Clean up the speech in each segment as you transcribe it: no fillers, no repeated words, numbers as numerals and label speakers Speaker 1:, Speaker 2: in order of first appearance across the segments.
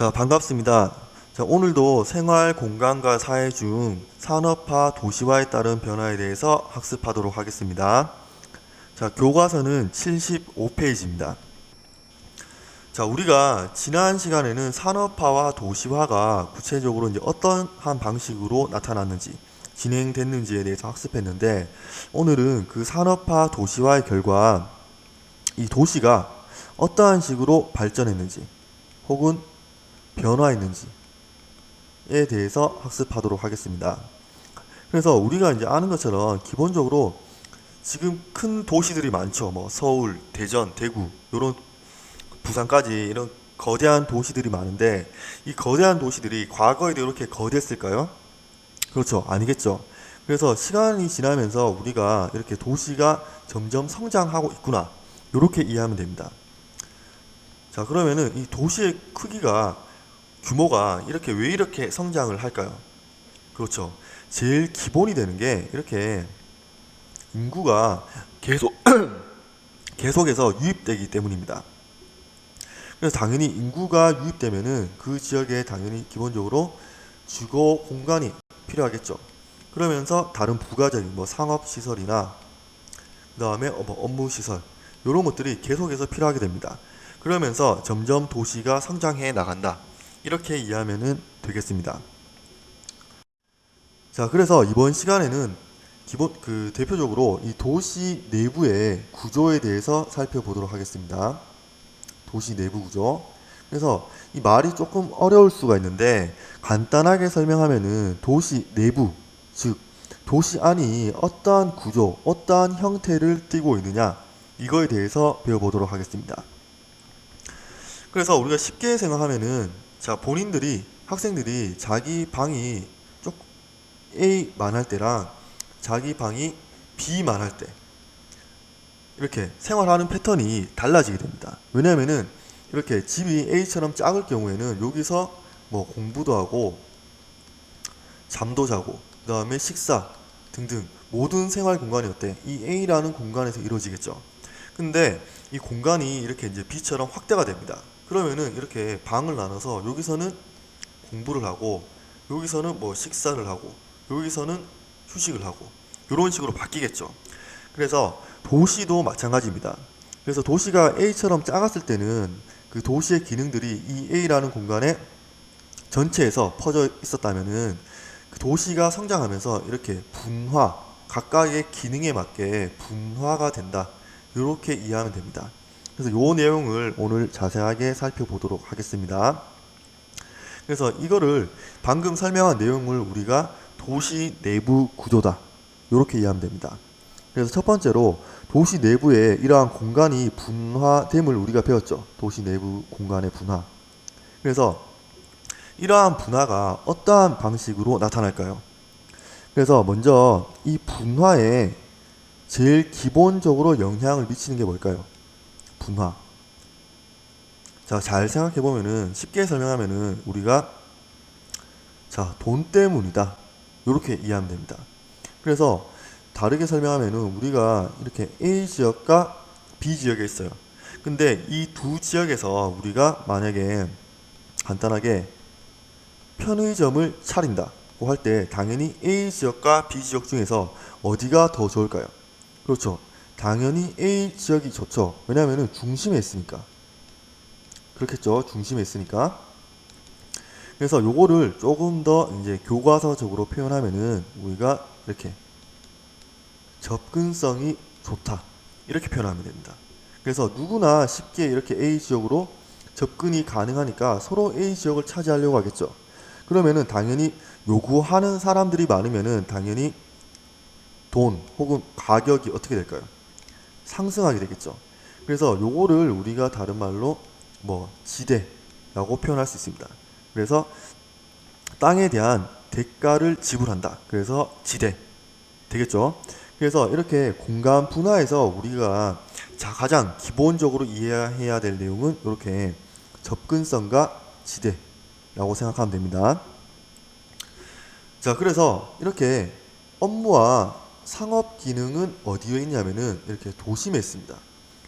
Speaker 1: 자, 반갑습니다. 자, 오늘도 생활 공간과 사회 중 산업화 도시화에 따른 변화에 대해서 학습하도록 하겠습니다. 자, 교과서는 75페이지입니다. 자, 우리가 지난 시간에는 산업화와 도시화가 구체적으로 이제 어떤 한 방식으로 나타났는지 진행됐는지에 대해서 학습했는데, 오늘은 그 산업화 도시화의 결과 이 도시가 어떠한 식으로 발전했는지 혹은 변화했는지에 대해서 학습하도록 하겠습니다. 그래서 우리가 이제 아는 것처럼 기본적으로 지금 큰 도시들이 많죠. 뭐 서울, 대전, 대구, 이런 부산까지 이런 거대한 도시들이 많은데, 이 거대한 도시들이 과거에도 이렇게 거대했을까요? 그렇죠. 아니겠죠. 그래서 시간이 지나면서 우리가 이렇게 도시가 점점 성장하고 있구나, 이렇게 이해하면 됩니다. 자, 그러면은 이 도시의 크기가, 규모가 왜 이렇게 성장을 할까요? 그렇죠. 제일 기본이 되는 게 이렇게 인구가 계속 계속해서 유입되기 때문입니다. 그래서 당연히 인구가 유입되면은 그 지역에 당연히 기본적으로 주거 공간이 필요하겠죠. 그러면서 다른 부가적인 뭐 상업 시설이나 그다음에 뭐 업무 시설, 이런 것들이 계속해서 필요하게 됩니다. 그러면서 점점 도시가 성장해 나간다, 이렇게 이해하면 되겠습니다. 자, 그래서 이번 시간에는 대표적으로 이 도시 내부의 구조에 대해서 살펴보도록 하겠습니다. 도시 내부 구조. 그래서 이 말이 조금 어려울 수가 있는데, 간단하게 설명하면은 도시 내부, 즉 도시 안이 어떠한 구조, 어떠한 형태를 띠고 있느냐, 이거에 대해서 배워보도록 하겠습니다. 그래서 우리가 쉽게 생각하면은, 자, 학생들이 자기 방이 A만 할 때랑 자기 방이 B만 할 때, 이렇게 생활하는 패턴이 달라지게 됩니다. 왜냐하면은 이렇게 집이 A처럼 작을 경우에는 여기서 뭐 공부도 하고 잠도 자고 그 다음에 식사 등등 모든 생활 공간이 이 A라는 공간에서 이루어지겠죠. 근데 이 공간이 이렇게 이제 B처럼 확대가 됩니다. 그러면은 이렇게 방을 나눠서 여기서는 공부를 하고, 여기서는 뭐 식사를 하고, 여기서는 휴식을 하고, 이런 식으로 바뀌겠죠. 그래서 도시도 마찬가지입니다. 그래서 도시가 A처럼 작았을 때는 그 도시의 기능들이 이 A라는 공간에 전체에서 퍼져 있었다면은, 그 도시가 성장하면서 이렇게 각각의 기능에 맞게 분화가 된다, 이렇게 이해하면 됩니다. 그래서 이 내용을 오늘 자세하게 살펴보도록 하겠습니다. 그래서 이거를 방금 설명한 내용을 우리가 도시 내부 구조다, 이렇게 이해하면 됩니다. 그래서 첫 번째로 도시 내부에 이러한 공간이 분화됨을 우리가 배웠죠. 도시 내부 공간의 분화. 그래서 이러한 분화가 어떠한 방식으로 나타날까요? 그래서 먼저 이 분화에 제일 기본적으로 영향을 미치는 게 뭘까요? 분화. 자, 잘 생각해 보면은, 쉽게 설명하면은 우리가, 자, 돈 때문이다, 이렇게 이해하면 됩니다. 그래서 다르게 설명하면은 우리가 이렇게 A 지역과 B 지역에 있어요. 근데 이 두 지역에서 우리가 만약에 간단하게 편의점을 차린다고 할 때, 당연히 A 지역과 B 지역 중에서 어디가 더 좋을까요? 그렇죠. 당연히 A 지역이 좋죠. 왜냐하면 중심에 있으니까. 그렇겠죠. 중심에 있으니까. 그래서 요거를 조금 더 이제 교과서적으로 표현하면은 우리가 이렇게 접근성이 좋다, 이렇게 표현하면 됩니다. 그래서 누구나 쉽게 이렇게 A 지역으로 접근이 가능하니까 서로 A 지역을 차지하려고 하겠죠. 그러면은 당연히 요구하는 사람들이 많으면은 당연히 돈 혹은 가격이 어떻게 될까요? 상승하게 되겠죠. 그래서 요거를 우리가 다른 말로 뭐 지대라고 표현할 수 있습니다. 그래서 땅에 대한 대가를 지불한다, 그래서 지대 되겠죠. 그래서 이렇게 공간 분화에서 우리가 가장 기본적으로 이해해야 될 내용은 이렇게 접근성과 지대라고 생각하면 됩니다. 자, 그래서 이렇게 업무와 상업 기능은 어디에 있냐면은 이렇게 도심에 있습니다.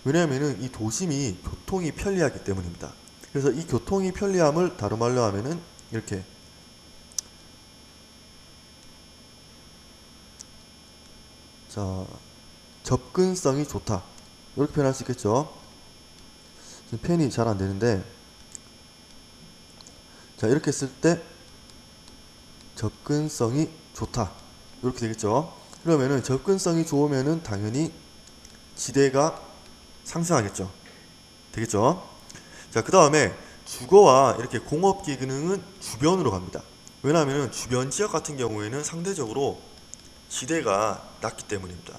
Speaker 1: 왜냐하면은 이 도심이 교통이 편리하기 때문입니다. 그래서 이 교통이 편리함을 다른 말로 하면은 이렇게 자 접근성이 좋다 이렇게 표현할 수 있겠죠. 지금 표현이 잘 안 되는데 자 이렇게 쓸 때 접근성이 좋다 이렇게 되겠죠. 그러면은 접근성이 좋으면은 당연히 지대가 상승하겠죠. 되겠죠. 자 그 다음에 주거와 이렇게 공업기 기능은 주변으로 갑니다. 왜냐하면 주변 지역 같은 경우에는 상대적으로 지대가 낮기 때문입니다.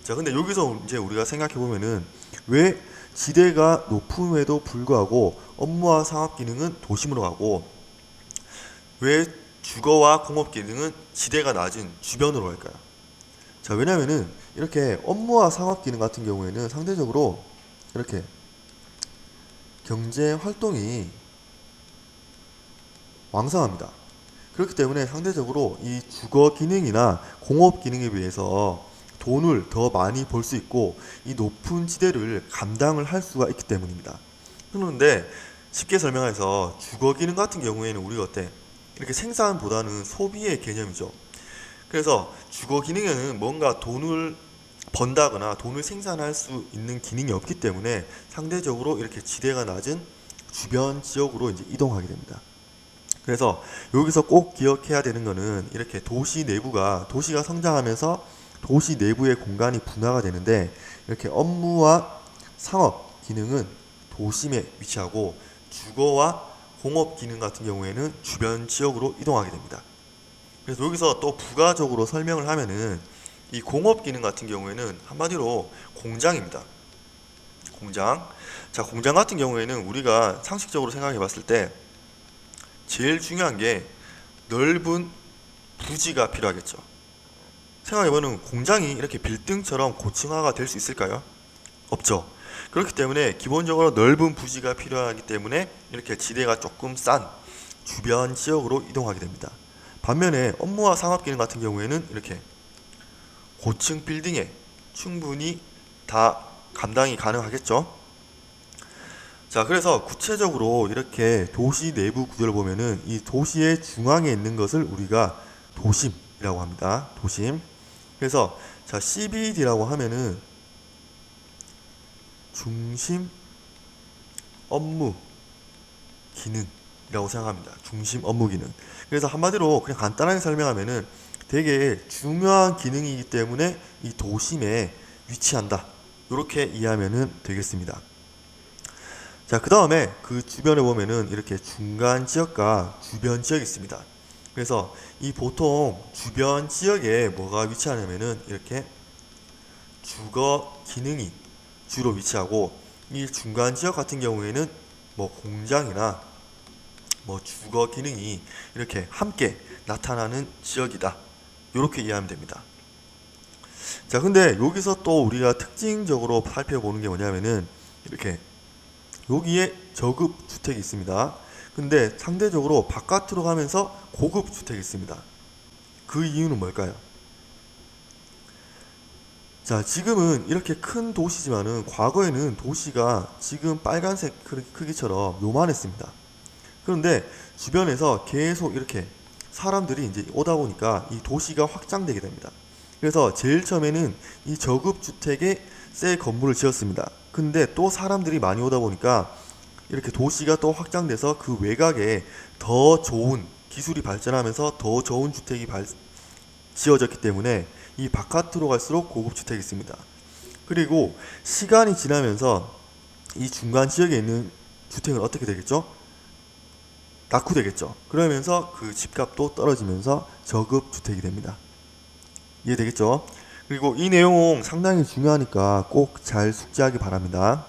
Speaker 1: 자 근데 여기서 이제 우리가 생각해 보면은 왜 지대가 높음에도 불구하고 업무와 상업 기능은 도심으로 가고 왜 주거와 공업 기능은 지대가 낮은 주변으로 갈까요? 자 왜냐면은 이렇게 업무와 상업 기능 같은 경우에는 상대적으로 이렇게 경제 활동이 왕성합니다. 그렇기 때문에 상대적으로 이 주거 기능이나 공업 기능에 비해서 돈을 더 많이 벌 수 있고 이 높은 지대를 감당을 할 수가 있기 때문입니다. 그런데 쉽게 설명해서 주거 기능 같은 경우에는 우리가 어때? 이렇게 생산보다는 소비의 개념이죠. 그래서 주거 기능에는 뭔가 돈을 번다거나 돈을 생산할 수 있는 기능이 없기 때문에 상대적으로 이렇게 지대가 낮은 주변 지역으로 이제 이동하게 됩니다. 그래서 여기서 꼭 기억해야 되는 거는 이렇게 도시가 성장하면서 도시 내부의 공간이 분화가 되는데 이렇게 업무와 상업 기능은 도심에 위치하고 주거와 공업 기능 같은 경우에는 주변 지역으로 이동하게 됩니다. 그래서 여기서 또 부가적으로 설명을 하면은 이 공업 기능 같은 경우에는 한마디로 공장입니다. 공장. 자, 공장 같은 경우에는 우리가 상식적으로 생각해 봤을 때 제일 중요한 게 넓은 부지가 필요하겠죠. 생각해보면 공장이 이렇게 빌딩처럼 고층화가 될 수 있을까요? 없죠. 그렇기 때문에 기본적으로 넓은 부지가 필요하기 때문에 이렇게 지대가 조금 싼 주변 지역으로 이동하게 됩니다. 반면에 업무와 상업 기능 같은 경우에는 이렇게 고층 빌딩에 충분히 다 감당이 가능하겠죠. 자, 그래서 구체적으로 이렇게 도시 내부 구조를 보면은 이 도시의 중앙에 있는 것을 우리가 도심이라고 합니다. 도심. 그래서 자, CBD라고 하면은 중심 업무 기능이라고 생각합니다. 중심 업무 기능. 그래서 한마디로 그냥 간단하게 설명하면은 되게 중요한 기능이기 때문에 이 도심에 위치한다. 이렇게 이해하면 되겠습니다. 자, 그 다음에 그 주변에 보면은 이렇게 중간 지역과 주변 지역이 있습니다. 그래서 이 보통 주변 지역에 뭐가 위치하냐면은 이렇게 주거 기능이 주로 위치하고 이 중간 지역 같은 경우에는 뭐 공장이나 뭐 주거 기능이 이렇게 함께 나타나는 지역이다. 이렇게 이해하면 됩니다. 자, 근데 여기서 또 우리가 특징적으로 살펴보는 게 뭐냐면은 이렇게 여기에 저급 주택이 있습니다. 근데 상대적으로 바깥으로 가면서 고급 주택이 있습니다. 그 이유는 뭘까요? 자, 지금은 이렇게 큰 도시지만은 과거에는 도시가 지금 빨간색 크기처럼 요만했습니다. 그런데 주변에서 계속 이렇게 사람들이 이제 오다 보니까 이 도시가 확장되게 됩니다. 그래서 제일 처음에는 이 저급 주택에 새 건물을 지었습니다. 근데 또 사람들이 많이 오다 보니까 이렇게 도시가 또 확장돼서 그 외곽에 더 좋은 기술이 발전하면서 더 좋은 주택이 지어졌기 때문에 이 바깥으로 갈수록 고급 주택이 있습니다. 그리고 시간이 지나면서 이 중간 지역에 있는 주택은 어떻게 되겠죠? 낙후되겠죠. 그러면서 그 집값도 떨어지면서 저급 주택이 됩니다. 이해되겠죠? 그리고 이 내용 상당히 중요하니까 꼭 잘 숙지하기 바랍니다.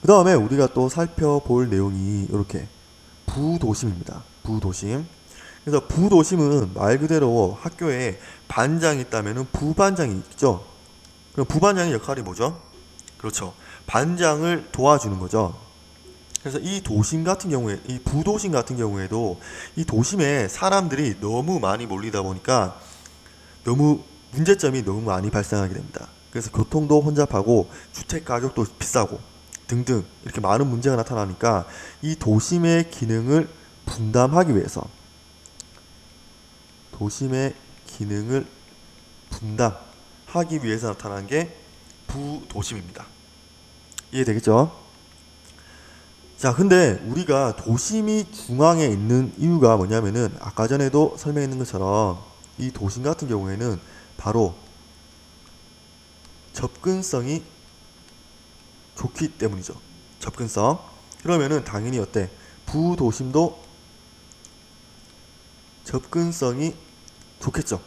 Speaker 1: 그 다음에 우리가 또 살펴볼 내용이 이렇게 부도심입니다. 부도심. 그래서 부도심은 말 그대로 학교에 반장이 있다면 부반장이 있죠. 그럼 부반장의 역할이 뭐죠? 그렇죠. 반장을 도와주는 거죠. 그래서 이 도심 같은 경우에, 이 부도심 같은 경우에도 이 도심에 사람들이 너무 많이 몰리다 보니까 문제점이 너무 많이 발생하게 됩니다. 그래서 교통도 혼잡하고 주택 가격도 비싸고 등등 이렇게 많은 문제가 나타나니까 이 도심의 기능을 분담하기 위해서 도심의 기능을 분담하기 위해서 나타난 게 부도심입니다. 이해되겠죠? 자, 근데 우리가 도심이 중앙에 있는 이유가 뭐냐면은 아까 전에도 설명했는 것처럼 이 도심 같은 경우에는 바로 접근성이 좋기 때문이죠. 접근성. 그러면은 당연히 어때? 부도심도 접근성이 좋겠죠.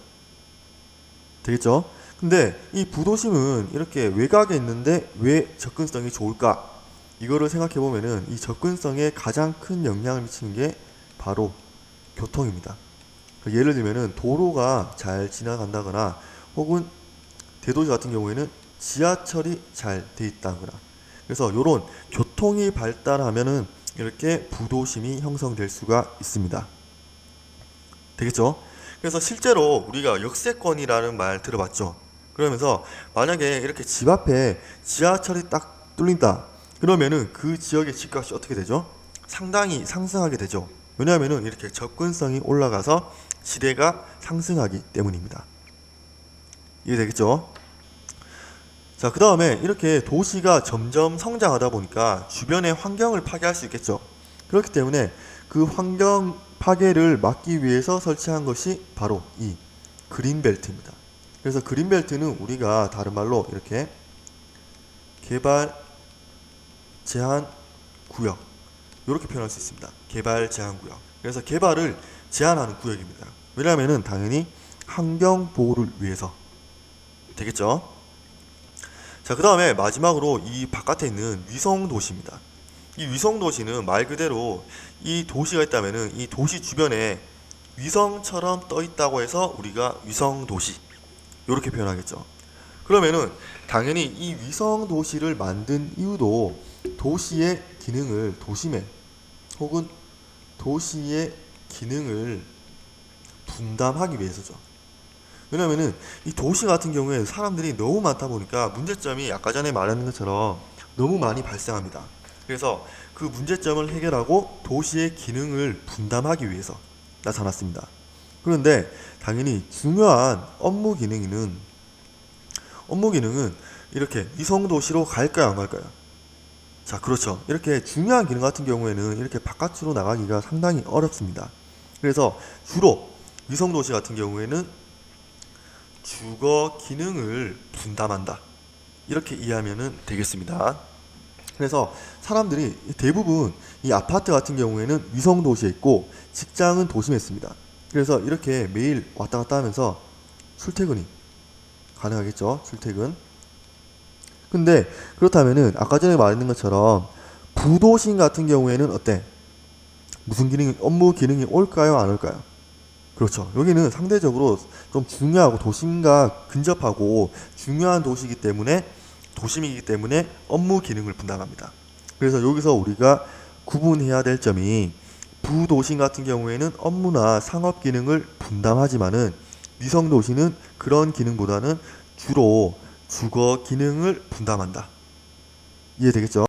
Speaker 1: 되겠죠? 근데 이 부도심은 이렇게 외곽에 있는데 왜 접근성이 좋을까? 이거를 생각해 보면은 이 접근성에 가장 큰 영향을 미치는 게 바로 교통입니다. 예를 들면은 도로가 잘 지나간다거나 혹은 대도시 같은 경우에는 지하철이 잘 돼 있다거나 그래서 이런 교통이 발달하면은 이렇게 부도심이 형성될 수가 있습니다. 되겠죠? 그래서 실제로 우리가 역세권이라는 말 들어봤죠? 그러면서 만약에 이렇게 집 앞에 지하철이 딱 뚫린다. 그러면은 그 지역의 집값이 어떻게 되죠? 상당히 상승하게 되죠. 왜냐하면은 이렇게 접근성이 올라가서 시대가 상승하기 때문입니다. 이해되겠죠? 자, 그 다음에 이렇게 도시가 점점 성장하다 보니까 주변의 환경을 파괴할 수 있겠죠. 그렇기 때문에 그 환경 파괴를 막기 위해서 설치한 것이 바로 이 그린벨트입니다. 그래서 그린벨트는 우리가 다른 말로 이렇게 개발 제한 구역 이렇게 표현할 수 있습니다. 개발 제한 구역. 그래서 개발을 제한하는 구역입니다. 왜냐하면은 당연히 환경 보호를 위해서 되겠죠. 자, 그 다음에 마지막으로 이 바깥에 있는 위성도시입니다. 이 위성도시는 말 그대로 이 도시가 있다면은 이 도시 주변에 위성처럼 떠 있다고 해서 우리가 위성도시 이렇게 표현하겠죠. 그러면은 당연히 이 위성도시를 만든 이유도 도시의 기능을 도심에 혹은 도시의 기능을 분담하기 위해서죠. 왜냐면은 이 도시 같은 경우에 사람들이 너무 많다 보니까 문제점이 아까 전에 말했는 것처럼 너무 많이 발생합니다. 그래서 그 문제점을 해결하고 도시의 기능을 분담하기 위해서 나타났습니다. 그런데 당연히 중요한 업무 기능은 이렇게 위성도시로 갈까요, 안 갈까요? 자, 그렇죠. 이렇게 중요한 기능 같은 경우에는 이렇게 바깥으로 나가기가 상당히 어렵습니다. 그래서 주로 위성도시 같은 경우에는 주거 기능을 분담한다. 이렇게 이해하면 되겠습니다. 그래서 사람들이 대부분 이 아파트 같은 경우에는 위성도시에 있고 직장은 도심에 있습니다. 그래서 이렇게 매일 왔다 갔다 하면서 출퇴근이 가능하겠죠. 출퇴근. 근데 그렇다면은 아까 전에 말했는 것처럼 부도심 같은 경우에는 어때? 무슨 기능이 업무 기능이 올까요, 안 올까요? 그렇죠. 여기는 상대적으로 좀 중요하고 도심과 근접하고 중요한 도심이기 때문에 업무 기능을 분담합니다. 그래서 여기서 우리가 구분해야 될 점이 부도심 같은 경우에는 업무나 상업 기능을 분담하지만은 위성 도시는 그런 기능보다는 주로 주거 기능을 분담한다. 이해되겠죠?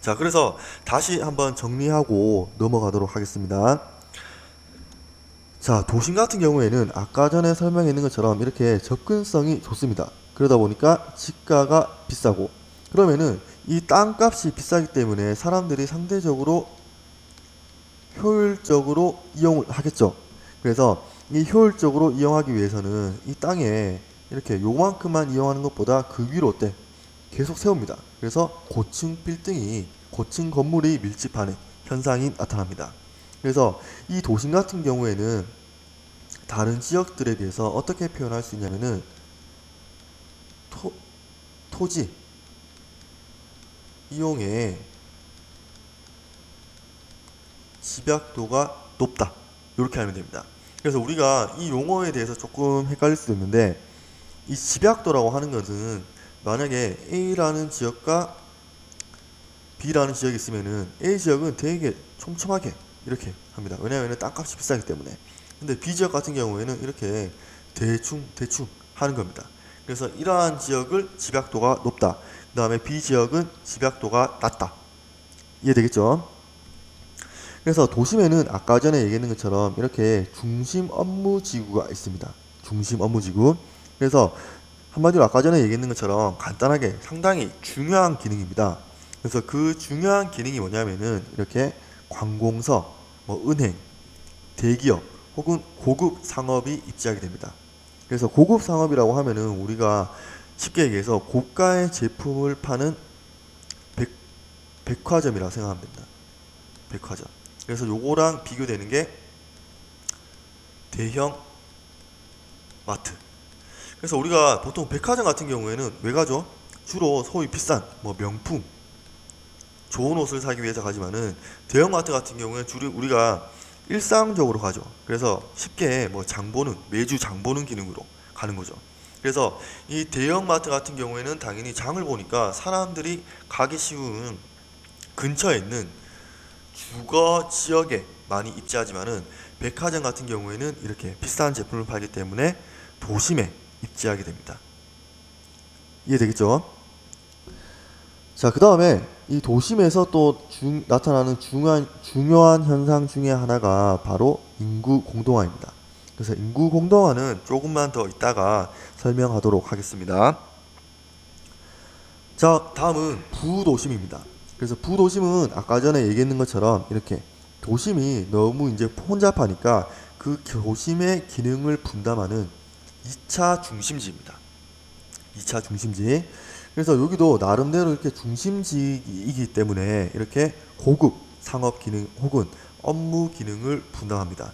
Speaker 1: 자, 그래서 다시 한번 정리하고 넘어가도록 하겠습니다. 자, 도심 같은 경우에는 아까 전에 설명했는 것처럼 이렇게 접근성이 좋습니다. 그러다 보니까 집가가 비싸고 그러면은 이 땅값이 비싸기 때문에 사람들이 상대적으로 효율적으로 이용을 하겠죠. 그래서 이 효율적으로 이용하기 위해서는 이 땅에 이렇게 요만큼만 이용하는 것보다 그 위로 어때? 계속 세웁니다. 그래서 고층 건물이 밀집하는 현상이 나타납니다. 그래서 이 도심 같은 경우에는 다른 지역들에 비해서 어떻게 표현할 수 있냐면은 토지 이용의 집약도가 높다. 이렇게 하면 됩니다. 그래서 우리가 이 용어에 대해서 조금 헷갈릴 수도 있는데 이 집약도라고 하는 것은 만약에 A라는 지역과 B라는 지역이 있으면은 A 지역은 되게 촘촘하게 이렇게 합니다. 왜냐하면 땅값이 비싸기 때문에. 근데 B 지역 같은 경우에는 이렇게 대충 하는 겁니다. 그래서 이러한 지역을 집약도가 높다. 그 다음에 B 지역은 집약도가 낮다. 이해되겠죠? 그래서 도심에는 아까 전에 얘기했는 것처럼 이렇게 중심 업무 지구가 있습니다. 중심 업무 지구. 그래서 한마디로 아까 전에 얘기했는 것처럼 간단하게 상당히 중요한 기능입니다. 그래서 그 중요한 기능이 뭐냐면은 이렇게 관공서, 뭐 은행, 대기업 혹은 고급 상업이 입지하게 됩니다. 그래서 고급 상업이라고 하면은 우리가 쉽게 얘기해서 고가의 제품을 파는 백화점이라고 생각하면 됩니다. 백화점. 그래서 요거랑 비교되는 게 대형 마트. 그래서 우리가 보통 백화점 같은 경우에는 왜 가죠? 주로 소위 비싼 뭐 명품 좋은 옷을 사기 위해서 가지만은 대형마트 같은 경우에는 주로 우리가 일상적으로 가죠. 그래서 쉽게 뭐 장보는 매주 장보는 기능으로 가는 거죠. 그래서 이 대형마트 같은 경우에는 당연히 장을 보니까 사람들이 가기 쉬운 근처에 있는 주거 지역에 많이 입지하지만은 백화점 같은 경우에는 이렇게 비싼 제품을 팔기 때문에 도심에 입지하게 됩니다. 이해되겠죠? 자, 그 다음에 이 도심에서 또 나타나는 중요한 현상 중에 하나가 바로 인구 공동화입니다. 그래서 인구 공동화는 조금만 더 이따가 설명하도록 하겠습니다. 자, 다음은 부도심입니다. 그래서 부도심은 아까 전에 얘기했는 것처럼 이렇게 도심이 너무 이제 혼잡하니까 그 도심의 기능을 분담하는 2차 중심지입니다. 2차 중심지. 그래서 여기도 나름대로 이렇게 중심지이기 때문에 이렇게 고급 상업 기능 혹은 업무 기능을 분담합니다.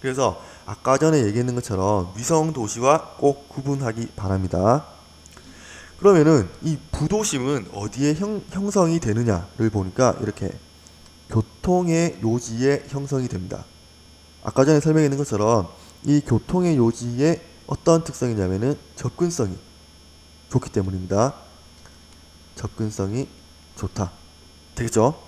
Speaker 1: 그래서 아까 전에 얘기했는 것처럼 위성 도시와 꼭 구분하기 바랍니다. 그러면은 이 부도심은 어디에 형성이 되느냐를 보니까 이렇게 교통의 요지에 형성이 됩니다. 아까 전에 설명했는 것처럼 이 교통의 요지의 어떤 특성이냐면은 접근성이 좋기 때문입니다. 접근성이 좋다. 되겠죠?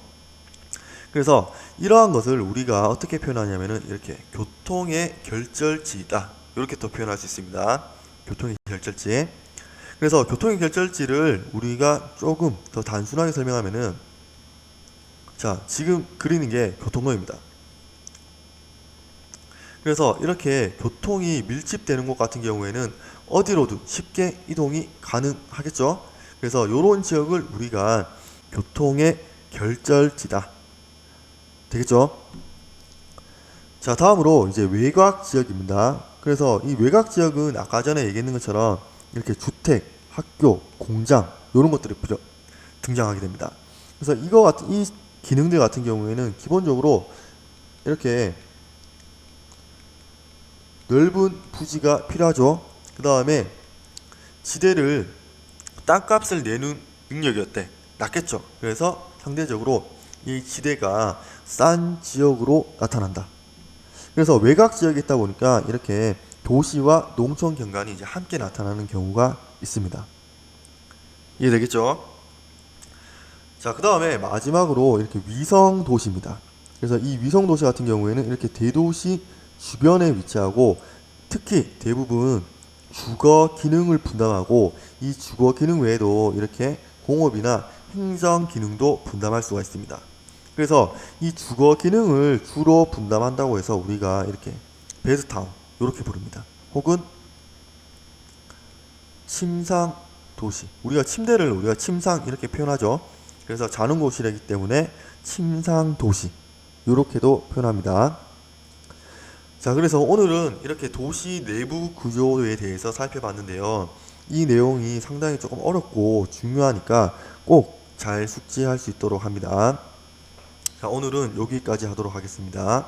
Speaker 1: 그래서 이러한 것을 우리가 어떻게 표현하냐면은 이렇게 교통의 결절지다. 이렇게 또 표현할 수 있습니다. 교통의 결절지. 그래서 교통의 결절지를 우리가 조금 더 단순하게 설명하면은 자, 지금 그리는 게 교통로입니다. 그래서 이렇게 교통이 밀집되는 곳 같은 경우에는 어디로든 쉽게 이동이 가능하겠죠. 그래서 이런 지역을 우리가 교통의 결절지다. 되겠죠? 자, 다음으로 이제 외곽 지역입니다. 그래서 이 외곽 지역은 아까 전에 얘기했는 것처럼 이렇게 주택, 학교, 공장 이런 것들이 등장하게 됩니다. 그래서 이 기능들 같은 경우에는 기본적으로 이렇게 넓은 부지가 필요하죠. 그 다음에 지대를 땅값을 내는 능력이 어때? 낮겠죠. 그래서 상대적으로 이 지대가 싼 지역으로 나타난다. 그래서 외곽 지역에 있다 보니까 이렇게 도시와 농촌 경관이 이제 함께 나타나는 경우가 있습니다. 이해되겠죠? 자, 그 다음에 마지막으로 이렇게 위성 도시입니다. 그래서 이 위성 도시 같은 경우에는 이렇게 대도시 주변에 위치하고 특히 대부분 주거 기능을 분담하고 이 주거 기능 외에도 이렇게 공업이나 행정 기능도 분담할 수가 있습니다. 그래서 이 주거 기능을 주로 분담한다고 해서 우리가 이렇게 베드타운 이렇게 부릅니다. 혹은 침상 도시. 우리가 침대를 우리가 침상 이렇게 표현하죠. 그래서 자는 곳이라기 때문에 침상 도시 이렇게도 표현합니다. 자, 그래서 오늘은 이렇게 도시 내부 구조에 대해서 살펴봤는데요. 이 내용이 상당히 조금 어렵고 중요하니까 꼭 잘 숙지할 수 있도록 합니다. 자, 오늘은 여기까지 하도록 하겠습니다.